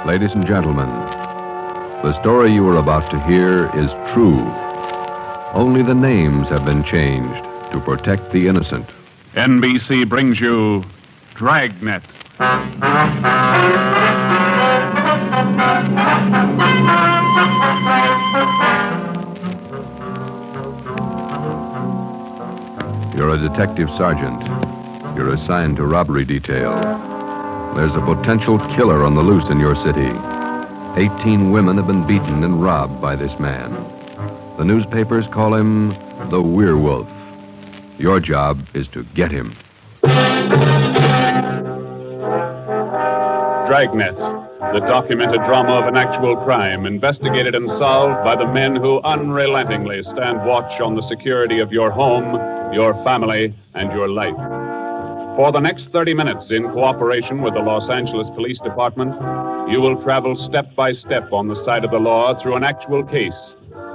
Ladies and gentlemen, the story you are about to hear is true. Only the names have been changed to protect the innocent. NBC brings you Dragnet. You're a detective sergeant. You're assigned to robbery detail. There's a potential killer on the loose in your city. 18 women have been beaten and robbed by this man. The newspapers call him the Werewolf. Your job is to get him. Dragnet, the documented drama of an actual crime, investigated and solved by the men who unrelentingly stand watch on the security of your home, your family, and your life. For the next 30 minutes, in cooperation with the Los Angeles Police Department, you will travel step by step on the side of the law through an actual case,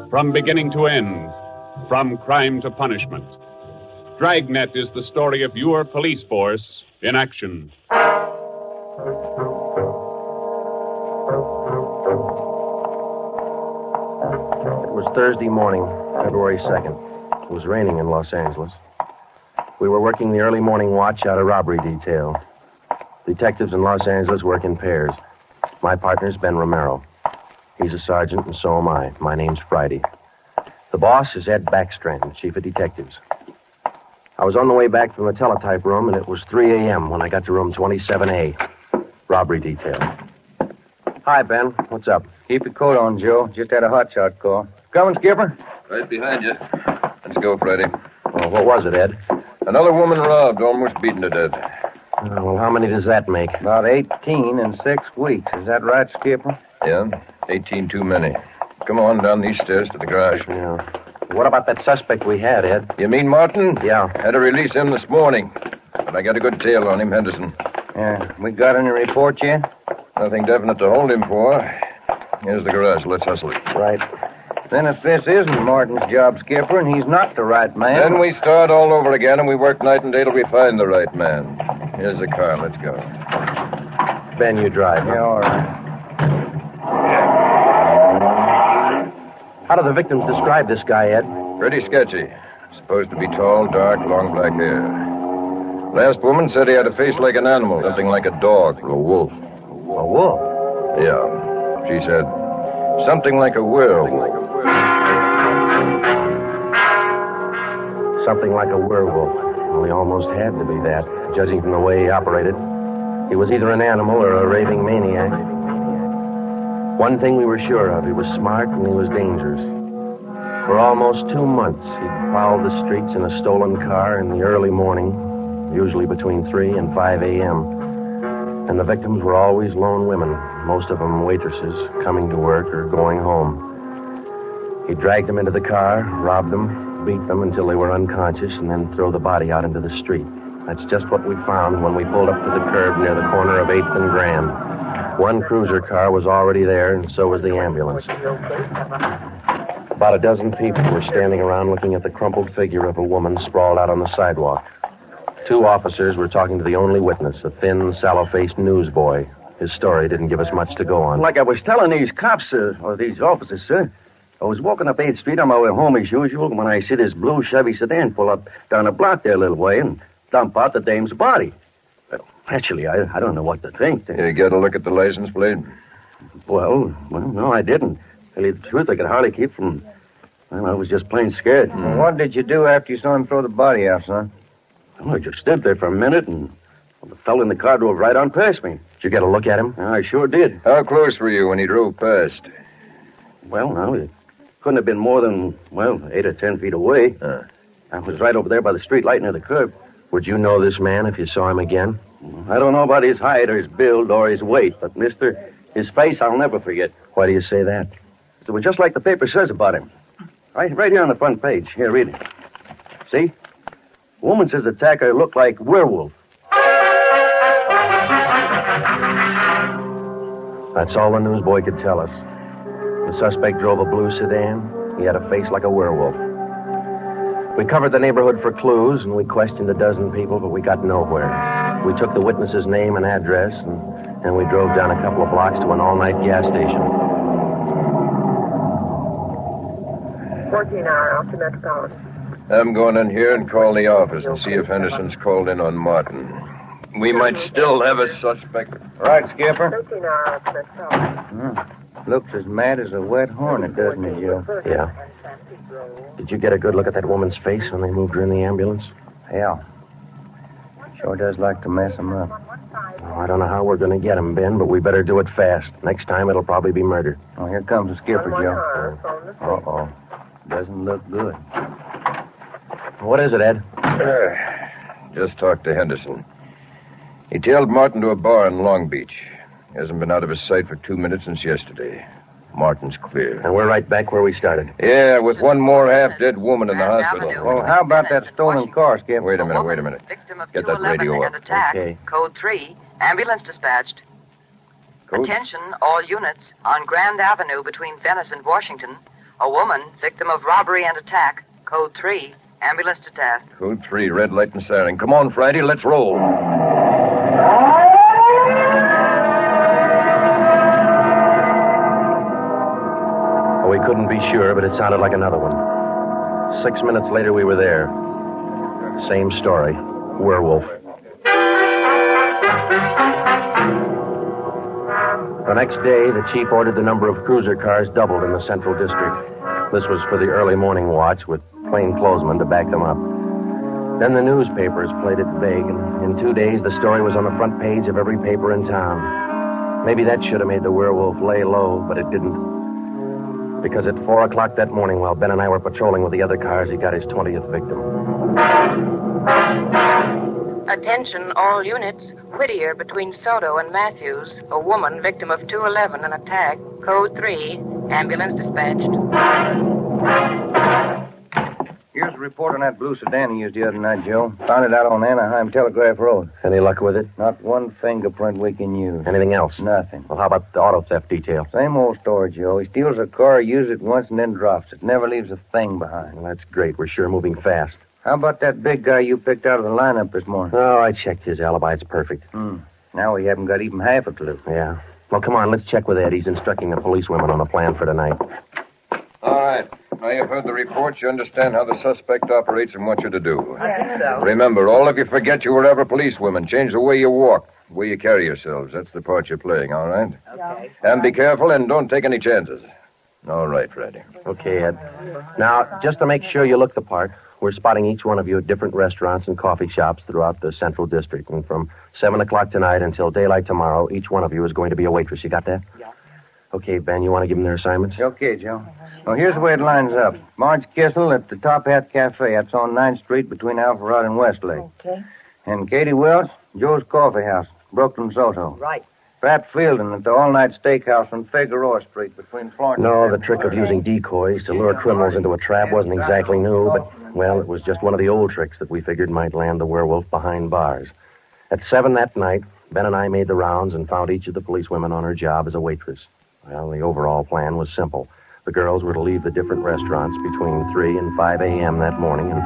from beginning to end, from crime to punishment. Dragnet is the story of your police force in action. It was Thursday morning, February 2nd. It was raining in Los Angeles. We were working the early morning watch out of robbery detail. Detectives in Los Angeles work in pairs. My partner's Ben Romero. He's a sergeant, and so am I. My name's Friday. The boss is Ed Backstrand, chief of detectives. I was on the way back from the teletype room, and it was 3 a.m. when I got to room 27A, robbery detail. Hi, Ben. What's up? Keep your coat on, Joe. Just had a hotshot call. Coming, Skipper? Right behind you. Let's go, Freddie. Well, what was it, Ed? Another woman robbed, almost beaten to death. Well, how many does that make? About 18 in 6 weeks. Is that right, Skipper? Yeah, 18 too many. Come on down these stairs to the garage. Yeah. What about that suspect we had, Ed? You mean Martin? Yeah. Had to release him this morning. But I got a good tail on him, Henderson. Yeah. We got any report yet? Nothing definite to hold him for. Here's the garage. Let's hustle it. Right. Then if this isn't Martin's job, Skipper, and he's not the right man... Then we start all over again, and we work night and day till we find the right man. Here's the car. Let's go. Ben, you drive. Yeah, all right. How do the victims describe this guy, Ed? Pretty sketchy. Supposed to be tall, dark, long black hair. Last woman said he had a face like an animal, something like a dog or a wolf. A wolf? Yeah. She said something like a werewolf. Something like a werewolf. Well, he almost had to be that, judging from the way he operated. He was either an animal or a raving maniac. One thing we were sure of, he was smart and he was dangerous. For almost 2 months, he'd prowled the streets in a stolen car in the early morning, usually between 3 and 5 a.m. And the victims were always lone women, most of them waitresses, coming to work or going home. He dragged them into the car, robbed them, beat them until they were unconscious, and then throw the body out into the street. That's just what we found when we pulled up to the curb near the corner of 8th and Grand. One cruiser car was already there, and so was the ambulance. About a dozen people were standing around looking at the crumpled figure of a woman sprawled out on the sidewalk. 2 officers were talking to the only witness, a thin, sallow-faced newsboy. His story didn't give us much to go on. Like I was telling these cops, sir, or these officers, sir, I was walking up 8th Street on my way home as usual when I see this blue Chevy sedan pull up down a block there a little way and dump out the dame's body. Well, actually, I don't know what to think. You get a look at the license plate? Well, no, I didn't. Tell you the truth, I could hardly keep from... Well, I was just plain scared. What did you do after you saw him throw the body out, son? Well, I just stood there for a minute, and the fellow in the car drove right on past me. Did you get a look at him? I sure did. How close were you when he drove past? Well, no, it couldn't have been more than, 8 or 10 feet away. I was right over there by the street light near the curb. Would you know this man if you saw him again? I don't know about his height or his build or his weight, but, mister, his face I'll never forget. Why do you say that? It was just like the paper says about him. Right here on the front page. Here, read it. See? The woman says the attacker looked like Werewolf. That's all the newsboy could tell us. The suspect drove a blue sedan. He had a face like a werewolf. We covered the neighborhood for clues, and we questioned a dozen people, but we got nowhere. We took the witness's name and address, and we drove down a couple of blocks to an all-night gas station. 14-hour off to Metropolitan. I'm going in here and call the office and see if Henderson's called in on Martin. We might still have a suspect. Right, Skipper. 13-hour off to Metropolitan. Looks as mad as a wet hornet, doesn't it, Joe? Yeah. Did you get a good look at that woman's face when they moved her in the ambulance? Yeah. Sure does like to mess him up. Oh, I don't know how we're going to get him, Ben, but we better do it fast. Next time, it'll probably be murder. Oh, here comes the skipper, Joe. Uh-oh. Doesn't look good. What is it, Ed? Just talked to Henderson. He tailed Martin to a bar in Long Beach. He hasn't been out of his sight for 2 minutes since yesterday. Martin's clear. And we're right back where we started. Yeah, with one more half-dead woman in the hospital. Well, how about that stolen car, Skip? Wait a minute. Victim of Get that 211 radio and up. attack. Okay. Code 3. Ambulance dispatched. Code? Attention, all units. On Grand Avenue between Venice and Washington. A woman, victim of robbery and attack. Code 3. Ambulance to task. Code 3, red light and siren. Come on, Friday, let's roll. We couldn't be sure, but it sounded like another one. 6 minutes later, we were there. Same story. Werewolf. The next day, the chief ordered the number of cruiser cars doubled in the Central District. This was for the early morning watch with plainclothesmen to back them up. Then the newspapers played it big, and in 2 days, the story was on the front page of every paper in town. Maybe that should have made the werewolf lay low, but it didn't. Because at 4 o'clock that morning, while Ben and I were patrolling with the other cars, he got his 20th victim. Attention, all units. Whittier between Soto and Matthews. A woman, victim of 211, an attack. Code 3. Ambulance dispatched. Here's a report on that blue sedan he used the other night, Joe. Found it out on Anaheim Telegraph Road. Any luck with it? Not one fingerprint we can use. Anything else? Nothing. Well, how about the auto theft detail? Same old story, Joe. He steals a car, uses it once, and then drops it. Never leaves a thing behind. Well, that's great. We're sure moving fast. How about that big guy you picked out of the lineup this morning? Oh, I checked his alibi. It's perfect. Now we haven't got even half a clue. Yeah. Well, come on, let's check with Ed. He's instructing the policewomen on a plan for tonight. All right. Now you've heard the report. You understand how the suspect operates and what you're to do. I think so. Remember, all of you forget you were ever policewomen. Change the way you walk, the way you carry yourselves. That's the part you're playing, all right? Okay. And be careful and don't take any chances. All right, Freddie. Okay, Ed. Now, just to make sure you look the part, we're spotting each one of you at different restaurants and coffee shops throughout the Central District. And from 7 o'clock tonight until daylight tomorrow, each one of you is going to be a waitress. You got that? Yeah. Okay, Ben, you want to give them their assignments? Okay, Joe. Well, here's the way it lines up. Marge Kissel at the Top Hat Cafe. That's on 9th Street between Alpharetta and Westlake. Okay. And Katie Welch, Joe's Coffee House, Brooklyn, Soto. Right. Pat Fielden at the All-Night Steakhouse on Figueroa Street between Florence No, and... the trick of using decoys to lure criminals into a trap wasn't exactly new, but, well, it was just one of the old tricks that we figured might land the werewolf behind bars. At 7 that night, Ben and I made the rounds and found each of the policewomen on her job as a waitress. Well, the overall plan was simple. The girls were to leave the different restaurants between 3 and 5 a.m. that morning and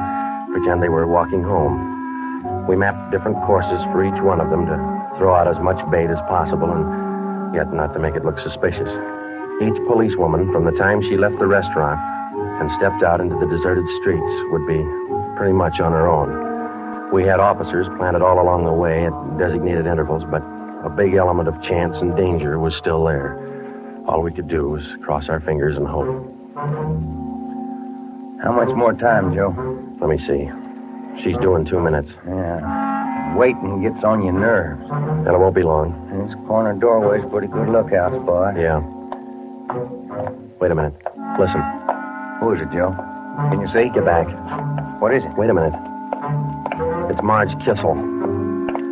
pretend they were walking home. We mapped different courses for each one of them to throw out as much bait as possible and yet not to make it look suspicious. Each policewoman, from the time she left the restaurant and stepped out into the deserted streets, would be pretty much on her own. We had officers planted all along the way at designated intervals, but a big element of chance and danger was still there. All we could do was cross our fingers and hope. How much more time, Joe? Let me see. She's due in 2 minutes. Yeah. Waiting gets on your nerves. And it won't be long. This corner doorway's a pretty good lookout spot. Yeah. Wait a minute. Listen. Who is it, Joe? Can you see? Get back. What is it? Wait a minute. It's Marge Kissel.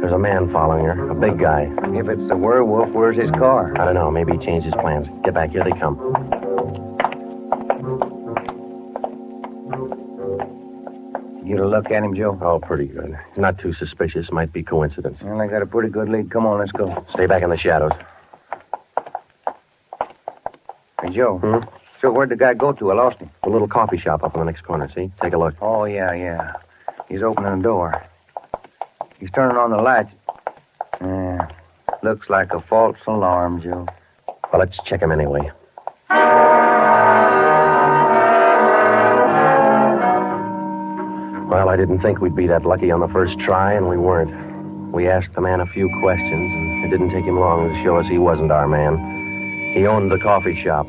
There's a man following her, a big guy. If it's the werewolf, where's his car? I don't know. Maybe he changed his plans. Get back. Here they come. You get a look at him, Joe? Oh, pretty good. Not too suspicious. Might be coincidence. Well, I got a pretty good lead. Come on, let's go. Stay back in the shadows. Hey, Joe. So where'd the guy go to? I lost him. A little coffee shop up on the next corner, see? Take a look. Oh, yeah. He's opening the door. He's turning on the lights. Yeah. Looks like a false alarm, Joe. Well, let's check him anyway. Well, I didn't think we'd be that lucky on the first try, and we weren't. We asked the man a few questions, and it didn't take him long to show us he wasn't our man. He owned the coffee shop.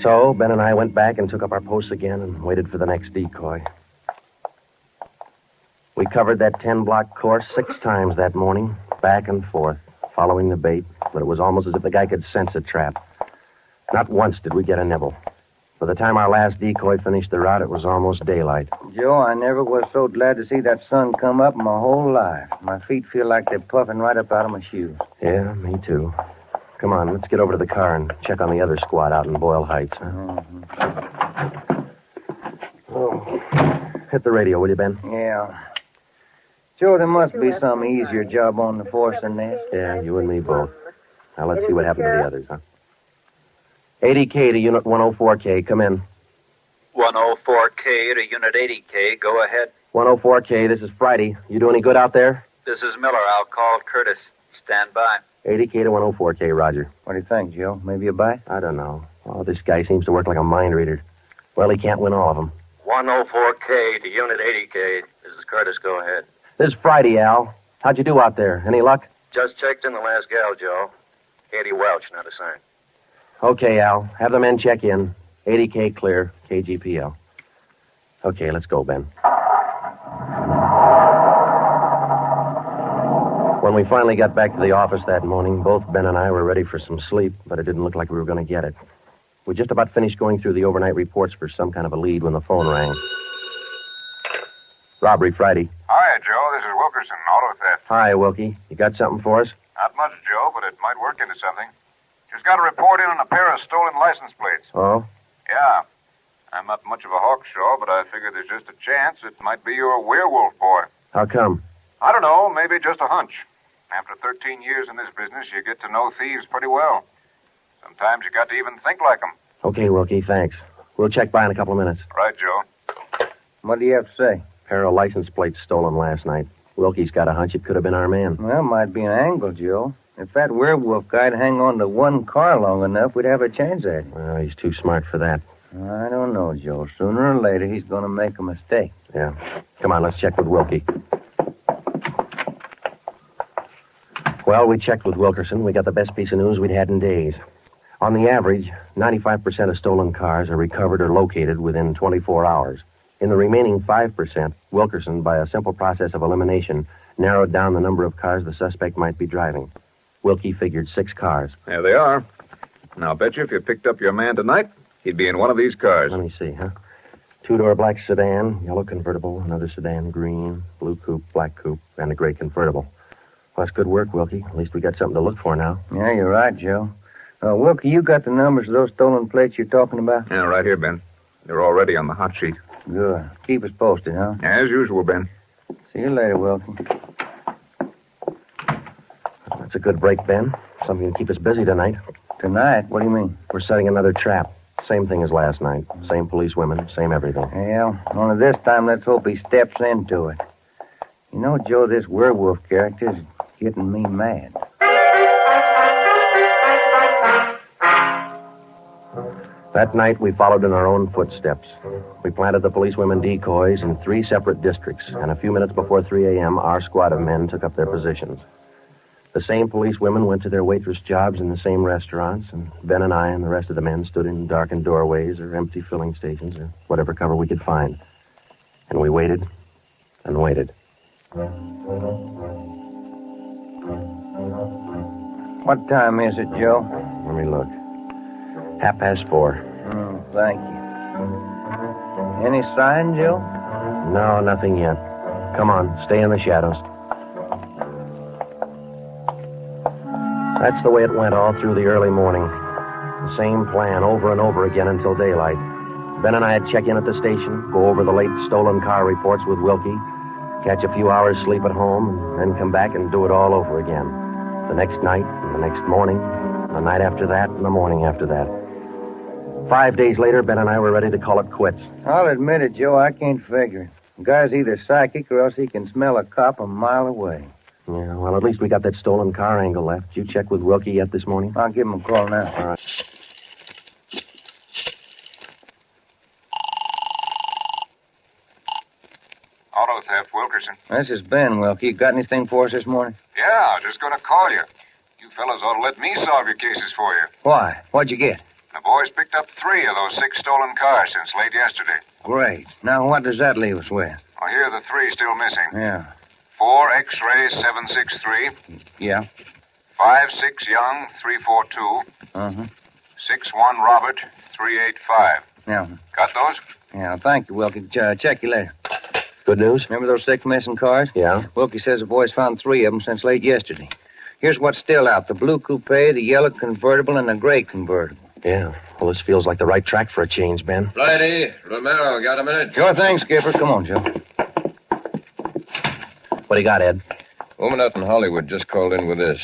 So, Ben and I went back and took up our posts again and waited for the next decoy. We covered that 10-block course 6 times that morning, back and forth, following the bait, but it was almost as if the guy could sense a trap. Not once did we get a nibble. By the time our last decoy finished the route, it was almost daylight. Joe, I never was so glad to see that sun come up in my whole life. My feet feel like they're puffing right up out of my shoes. Yeah, me too. Come on, let's get over to the car and check on the other squad out in Boyle Heights. Huh? Mm-hmm. Oh. Hit the radio, will you, Ben? Yeah. Joe, there must be some easier job on the force than this. Yeah, you and me both. Now, let's see what happened to the others, huh? 80K to Unit 104K. Come in. 104K to Unit 80K. Go ahead. 104K, this is Friday. You do any good out there? This is Miller. I'll call Curtis. Stand by. 80K to 104K, Roger. What do you think, Joe? Maybe a bite? I don't know. Oh, this guy seems to work like a mind reader. Well, he can't win all of them. 104K to Unit 80K. This is Curtis. Go ahead. This is Friday, Al. How'd you do out there? Any luck? Just checked in the last gal, Joe. Katie Welch, not a sign. Okay, Al. Have the men check in. 80K clear. KGPL. Okay, let's go, Ben. When we finally got back to the office that morning, both Ben and I were ready for some sleep, but it didn't look like we were going to get it. We just about finished going through the overnight reports for some kind of a lead when the phone rang. Robbery Friday. Hi, Joe. This is Wilkerson, auto theft. Hi, Wilkie. You got something for us? Not much, Joe, but it might work into something. Just got a report in on a pair of stolen license plates. Oh? Yeah. I'm not much of a hawkshaw, but I figure there's just a chance it might be your werewolf boy. How come? I don't know. Maybe just a hunch. After 13 years in this business, you get to know thieves pretty well. Sometimes you got to even think like them. Okay, Wilkie, thanks. We'll check by in a couple of minutes. Right, Joe. What do you have to say? Pair of license plates stolen last night. Wilkie's got a hunch it could have been our man. Well, might be an angle, Joe. If that werewolf guy'd hang on to one car long enough, we'd have a chance at him. Well, he's too smart for that. I don't know, Joe. Sooner or later, he's going to make a mistake. Yeah. Come on, let's check with Wilkie. Well, we checked with Wilkerson. We got the best piece of news we'd had in days. On the average, 95% of stolen cars are recovered or located within 24 hours. In the remaining 5%, Wilkerson, by a simple process of elimination, narrowed down the number of cars the suspect might be driving. Wilkie figured 6 cars. There they are. Now, I'll bet you if you picked up your man tonight, he'd be in one of these cars. Let me see, huh? 2-door black sedan, yellow convertible, another sedan, green, blue coupe, black coupe, and a gray convertible. Well, that's good work, Wilkie. At least we got something to look for now. Yeah, you're right, Joe. Wilkie, you got the numbers of those stolen plates you're talking about? Yeah, right here, Ben. They're already on the hot sheet. Good. Keep us posted, huh? As usual, Ben. See you later, Wilkie. That's a good break, Ben. Something to keep us busy tonight. Tonight? What do you mean? We're setting another trap. Same thing as last night. Same police women, same everything. Well, only this time, let's hope he steps into it. You know, Joe, this werewolf character's getting me mad. That night, we followed in our own footsteps. We planted the policewomen decoys in 3 separate districts, and a few minutes before 3 a.m., our squad of men took up their positions. The same policewomen went to their waitress jobs in the same restaurants, and Ben and I and the rest of the men stood in darkened doorways or empty filling stations or whatever cover we could find. And we waited and waited. What time is it, Joe? Let me look. 4:30. Thank you. Any sign, Joe? No, nothing yet. Come on, stay in the shadows. That's the way it went all through the early morning. The same plan over and over again until daylight. Ben and I would check in at the station, go over the late stolen car reports with Wilkie, catch a few hours sleep at home, and then come back and do it all over again. The next night, and the next morning, the night after that, and the morning after that. 5 days later, Ben and I were ready to call it quits. I'll admit it, Joe. I can't figure it. The guy's either psychic or else he can smell a cop a mile away. Yeah, well, at least we got that stolen car angle left. Did you check with Wilkie yet this morning? I'll give him a call now. All right. Auto theft, Wilkerson. This is Ben, Wilkie. You got anything for us this morning? Yeah, I was just going to call you. You fellas ought to let me solve your cases for you. Why? What'd you get? The boys picked up 3 of those 6 stolen cars since late yesterday. Great. Now, what does that leave us with? Well, here are the 3 still missing. Yeah. 4 X-ray 763. Yeah. 5-6 Young 342. Uh-huh. 6-1 Robert 385. Yeah. Got those? Yeah, thank you, Wilkie. Check you later. Good news? Remember those 6 missing cars? Yeah. Wilkie says the boys found 3 of them since late yesterday. Here's what's still out. The blue coupe, the yellow convertible, and the gray convertible. Yeah. Well, this feels like the right track for a change, Ben. Righty. Romero, got a minute? Sure thing, Skipper. Come on, Joe. What do you got, Ed? Woman out in Hollywood just called in with this.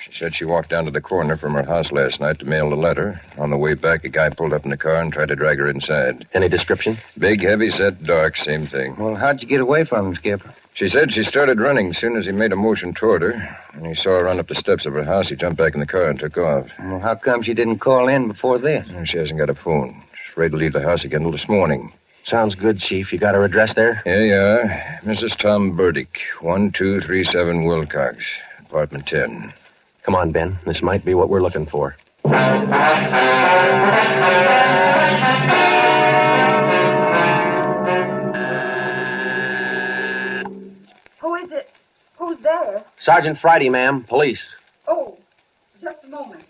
She said she walked down to the corner from her house last night to mail a letter. On the way back, a guy pulled up in the car and tried to drag her inside. Any description? Big, heavy-set, dark, same thing. Well, how'd you get away from him, Skipper? She said she started running as soon as he made a motion toward her. When he saw her run up the steps of her house, he jumped back in the car and took off. Well, how come she didn't call in before this? She hasn't got a phone. She's afraid to leave the house again until this morning. Sounds good, Chief. You got her address there? Here you are. Mrs. Tom Burdick, 1237 Wilcox, apartment 10. Come on, Ben. This might be what we're looking for. Who is it? Who's there? Sergeant Friday, ma'am. Police. Oh, just a moment.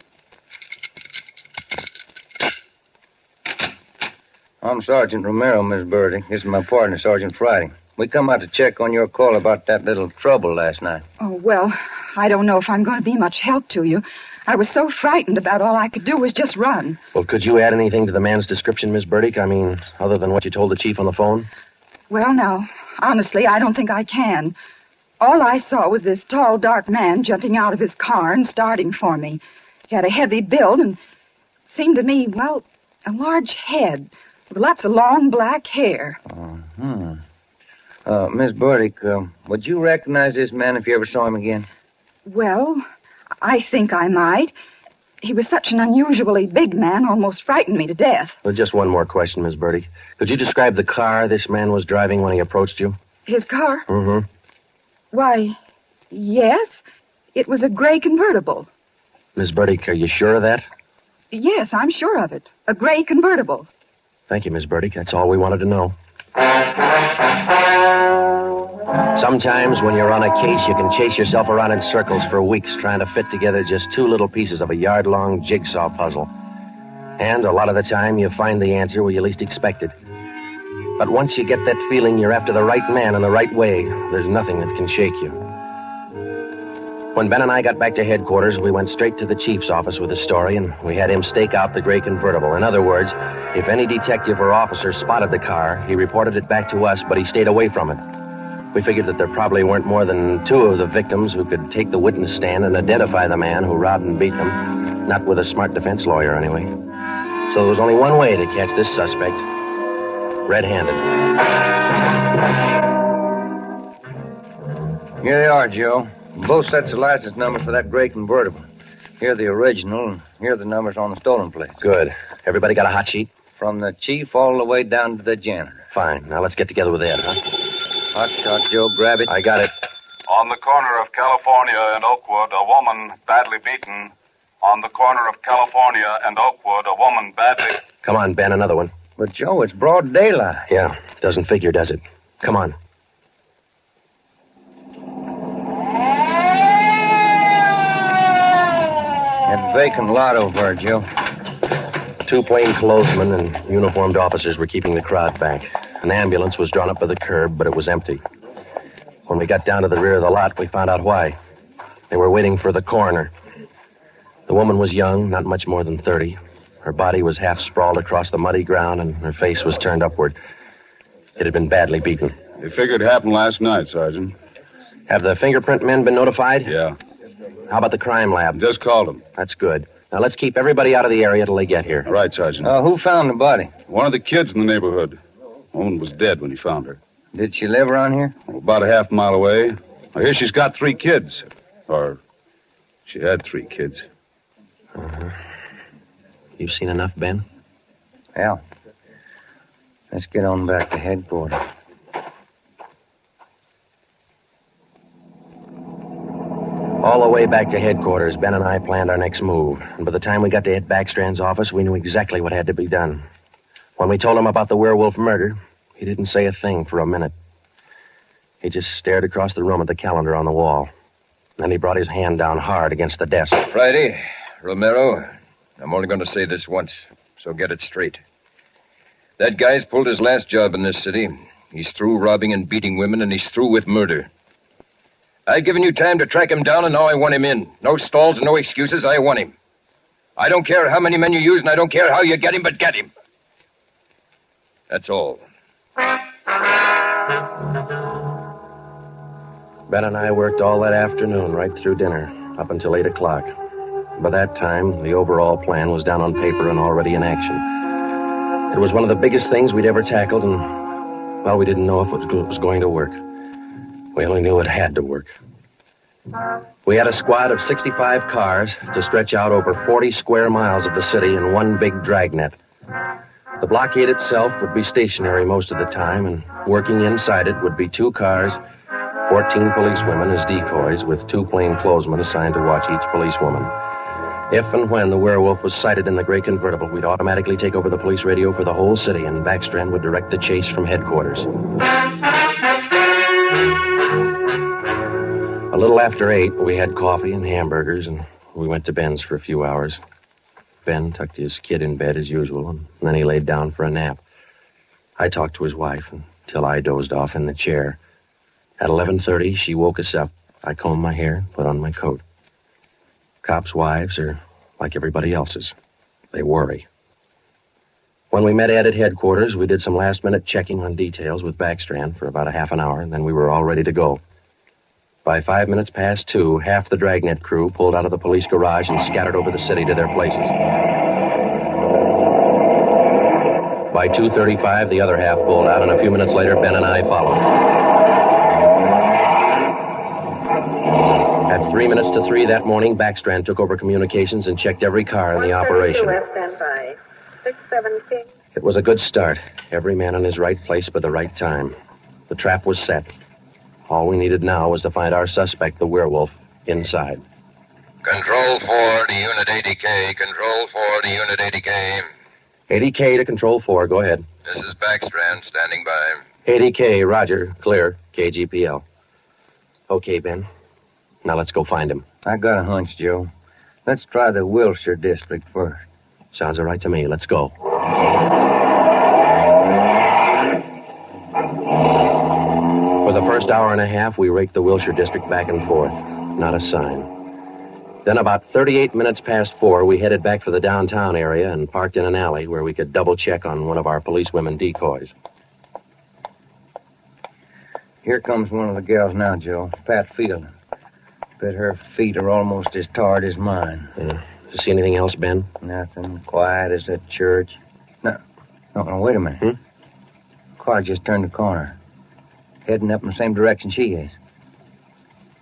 I'm Sergeant Romero, Miss Burdick. This is my partner, Sergeant Friday. We come out to check on your call about that little trouble last night. Oh, well, I don't know if I'm going to be much help to you. I was so frightened about all I could do was just run. Well, could you add anything to the man's description, Miss Burdick? I mean, other than what you told the chief on the phone? Well, now, honestly, I don't think I can. All I saw was this tall, dark man jumping out of his car and starting for me. He had a heavy build and seemed to me, well, a large head with lots of long black hair. Miss Burdick, would you recognize this man if you ever saw him again? Well, I think I might. He was such an unusually big man, almost frightened me to death. Well, just one more question, Miss Burdick. Could you describe the car this man was driving when he approached you? His car? Mm-hmm. Why, yes. It was a gray convertible. Miss Burdick, are you sure of that? Yes, I'm sure of it. A gray convertible. Thank you, Miss Burdick. That's all we wanted to know. Sometimes when you're on a case, you can chase yourself around in circles for weeks trying to fit together just 2 little pieces of a yard-long jigsaw puzzle. And a lot of the time, you find the answer where you least expect it. But once you get that feeling you're after the right man in the right way, there's nothing that can shake you. When Ben and I got back to headquarters, we went straight to the chief's office with the story, and we had him stake out the gray convertible. In other words, if any detective or officer spotted the car, he reported it back to us, but he stayed away from it. We figured that there probably weren't more than 2 of the victims who could take the witness stand and identify the man who robbed and beat them. Not with a smart defense lawyer, anyway. So there was only one way to catch this suspect. Red-handed. Here they are, Joe. Both sets of license numbers for that gray convertible. Here the original, and here the numbers on the stolen plates. Good. Everybody got a hot sheet? From the chief all the way down to the janitor. Fine. Now let's get together with Ed, huh? Hot shot, Joe. Grab it. I got it. On the corner of California and Oakwood, a woman badly beaten. On the corner of California and Oakwood, a woman badly... Come on, Ben, another one. But, Joe, it's broad daylight. Yeah, doesn't figure, does it? Come on. That vacant lot over there, Joe. 2 plainclothesmen and uniformed officers were keeping the crowd back. An ambulance was drawn up by the curb, but it was empty. When we got down to the rear of the lot, we found out why. They were waiting for the coroner. The woman was young, not much more than 30. Her body was half sprawled across the muddy ground, and her face was turned upward. It had been badly beaten. They figured it happened last night, Sergeant. Have the fingerprint men been notified? Yeah. How about the crime lab? Just called them. That's good. Now, let's keep everybody out of the area till they get here. All right, Sergeant. Who found the body? One of the kids in the neighborhood. The woman was dead when he found her. Did she live around here? About a half mile away. I hear she's got 3 kids. Or she had 3 kids. Uh-huh. You've seen enough, Ben? Yeah. Let's get on back to headquarters. All the way back to headquarters, Ben and I planned our next move. And by the time we got to Ed Backstrand's office, we knew exactly what had to be done. When we told him about the Werewolf murder, he didn't say a thing for a minute. He just stared across the room at the calendar on the wall. Then he brought his hand down hard against the desk. Friday, Romero, I'm only going to say this once, so get it straight. That guy's pulled his last job in this city. He's through robbing and beating women, and he's through with murder. I've given you time to track him down, and now I want him in. No stalls and no excuses. I want him. I don't care how many men you use, and I don't care how you get him, but get him. That's all. Ben and I worked all that afternoon, right through dinner, up until 8 o'clock. By that time, the overall plan was down on paper and already in action. It was one of the biggest things we'd ever tackled, and, well, we didn't know if it was going to work. We only knew it had to work. We had a squad of 65 cars to stretch out over 40 square miles of the city in one big dragnet. The blockade itself would be stationary most of the time, and working inside it would be 2 cars, 14 policewomen as decoys, with 2 plainclothesmen assigned to watch each policewoman. If and when the Werewolf was sighted in the gray convertible, we'd automatically take over the police radio for the whole city, and Backstrand would direct the chase from headquarters. A little after 8, we had coffee and hamburgers, and we went to Ben's for a few hours. Ben tucked his kid in bed as usual, and then he laid down for a nap. I talked to his wife until I dozed off in the chair. At 11:30, she woke us up. I combed my hair, put on my coat. Cops' wives are like everybody else's. They worry. When we met Ed at headquarters, we did some last-minute checking on details with Backstrand for about a half an hour, and then we were all ready to go. By 5 minutes past 2, half the Dragnet crew pulled out of the police garage and scattered over the city to their places. By 2:35, the other half pulled out, and a few minutes later, Ben and I followed. At 3 minutes to 3 that morning, Backstrand took over communications and checked every car in the operation. It was a good start. Every man in his right place by the right time. The trap was set. All we needed now was to find our suspect, the Werewolf, inside. Control 4 to Unit 80K. Control 4 to Unit 80K. 80K to Control 4. Go ahead. This is Backstrand, standing by. 80K, roger. Clear. KGPL. Okay, Ben. Now let's go find him. I got a hunch, Joe. Let's try the Wilshire district first. Sounds all right to me. Let's go. For the first hour and a half, we raked the Wilshire district back and forth. Not a sign. Then about 38 minutes past 4, we headed back for the downtown area and parked in an alley where we could double-check on one of our policewomen decoys. Here comes one of the gals now, Joe. Pat Field. Bet her feet are almost as tarred as mine. Yeah. You see anything else, Ben? Nothing. Quiet as a church. No, wait a minute. Car just turned the corner. Heading up in the same direction she is.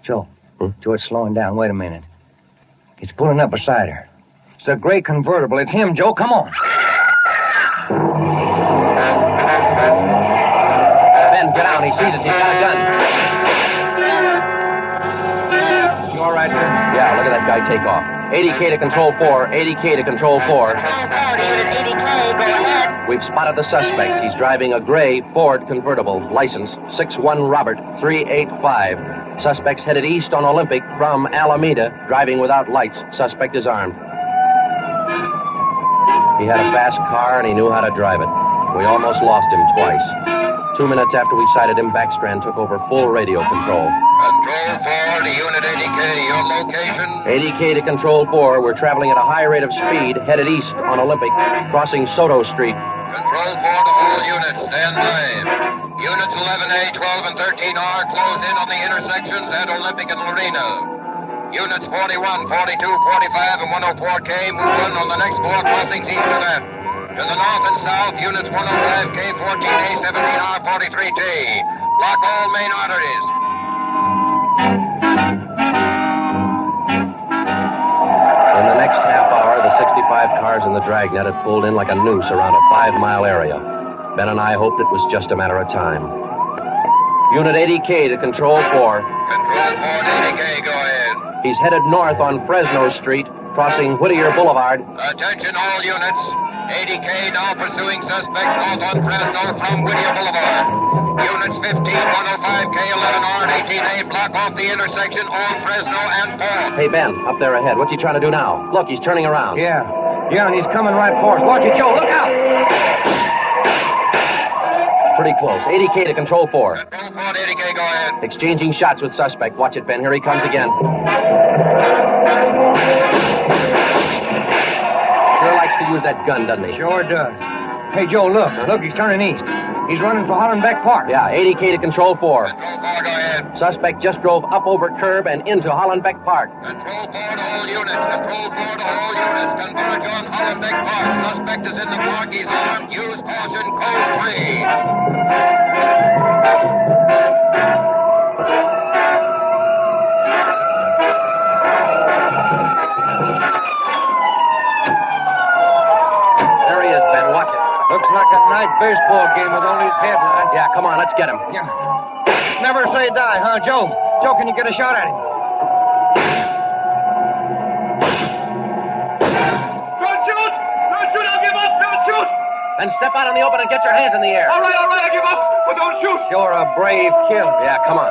Joe. Joe, it's slowing down. Wait a minute. It's pulling up beside her. It's a gray convertible. It's him, Joe. Come on. Ben, get out. He sees us. He's got a gun. You all right, Ben? Yeah, look at that guy take off. 80K to Control 4. 80K to Control 4. Unit 80K, go ahead. We've spotted the suspect. He's driving a gray Ford convertible, license 61 Robert 385. Suspect's headed east on Olympic from Alameda, driving without lights. Suspect is armed. He had a fast car and he knew how to drive it. We almost lost him twice. 2 minutes after we sighted him, Backstrand took over full radio control. Control 4 to Unit 80K. Your location? 80K to Control 4. We're traveling at a high rate of speed, headed east on Olympic, crossing Soto Street. Control 4 to all units. Stand by. Units 11A, 12, and 13R close in on the intersections at Olympic and Lorena. Units 41, 42, 45, and 104K move on the next 4 crossings east of that. To the north and south, Units 105K, 14A, 17R, 43T. Block all main arteries. In the next half hour, the 65 cars in the Dragnet had pulled in like a noose around a 5-mile area. Ben and I hoped it was just a matter of time. Unit 80K to Control 4. Control 4 to 80K, go ahead. He's headed north on Fresno Street, crossing Whittier Boulevard. Attention all units. 80K now pursuing suspect north on Fresno from Whittier Boulevard. Units 15, 105K, 11R, and 18A block off the intersection on Fresno and 4. Hey, Ben, up there ahead. What's he trying to do now? Look, he's turning around. Yeah, and he's coming right for us. Watch it, Joe. Look out! Pretty close. 80K to Control 4. Control 4 to 80K, go ahead. Exchanging shots with suspect. Watch it, Ben. Here he comes again. Sure likes to use that gun, doesn't he? Sure does. Hey, Joe, look. Look, he's turning east. He's running for Hollenbeck Park. Yeah, 80K to Control 4. Control 4, go ahead. Suspect just drove up over curb and into Hollenbeck Park. Control 4 to all units. Control 4 to all units. Converge on Hollenbeck Park. Suspect is in the park. He's armed. Use caution. Code 3. There he is, Ben. Watch it. Looks like a night baseball game with only his headlights. Yeah, come on. Let's get him. Yeah. Never say die, huh, Joe? Joe, can you get a shot at him? Don't shoot! Don't shoot! I'll give up! Don't shoot! Then step out in the open and get your hands in the air. All right, I give up. But don't shoot! You're a brave kid. Yeah, come on.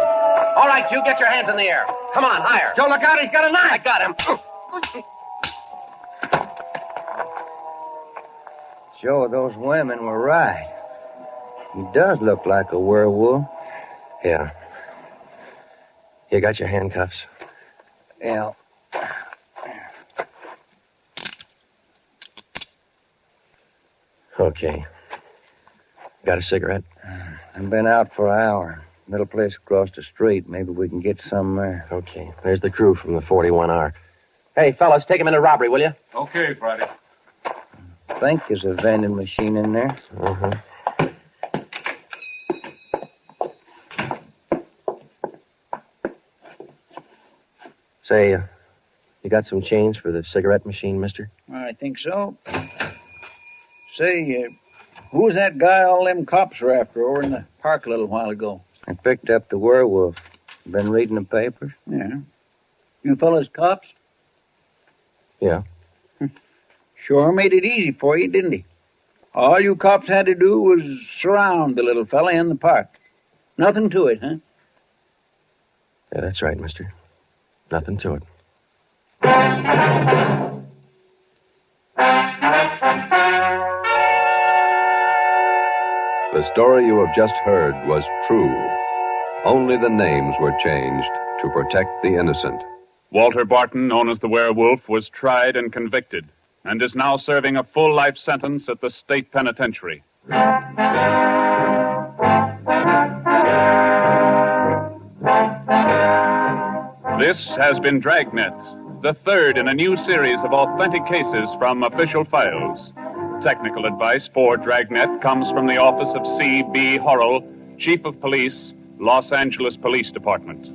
All right, you get your hands in the air. Come on, higher. Joe, look out. He's got a knife. I got him. Joe, those women were right. He does look like a werewolf. Yeah. You got your handcuffs? Yeah. Okay. Got a cigarette? I've been out for an hour. Little place across the street. Maybe we can get some there. Okay. There's the crew from the 41R. Hey, fellas, take him into robbery, will you? Okay, Friday. I think there's a vending machine in there. Uh-huh. Say, you got some change for the cigarette machine, mister? I think so. Say, who was that guy all them cops were after over in the park a little while ago? I picked up the werewolf. Been reading the papers? Yeah. You fellas cops? Yeah. Sure made it easy for you, didn't he? All you cops had to do was surround the little fella in the park. Nothing to it, huh? Yeah, that's right, mister. Nothing to it. The story you have just heard was true. Only the names were changed to protect the innocent. Walter Barton, known as the Werewolf, was tried and convicted and is now serving a full life sentence at the state penitentiary. This has been Dragnet, the third in a new series of authentic cases from official files. Technical advice for Dragnet comes from the office of C.B. Horrell, Chief of Police, Los Angeles Police Department.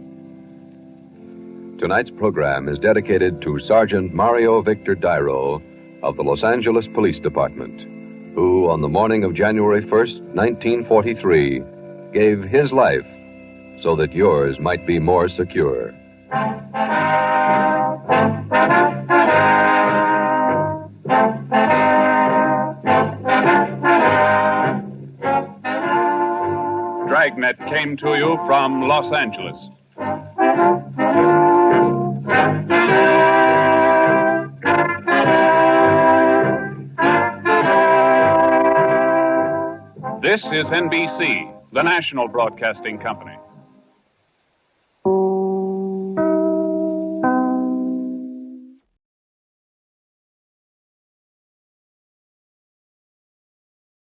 Tonight's program is dedicated to Sergeant Mario Victor Dairo of the Los Angeles Police Department, who, on the morning of January 1st, 1943, gave his life so that yours might be more secure. Dragnet came to you from Los Angeles. This is NBC, the national broadcasting company.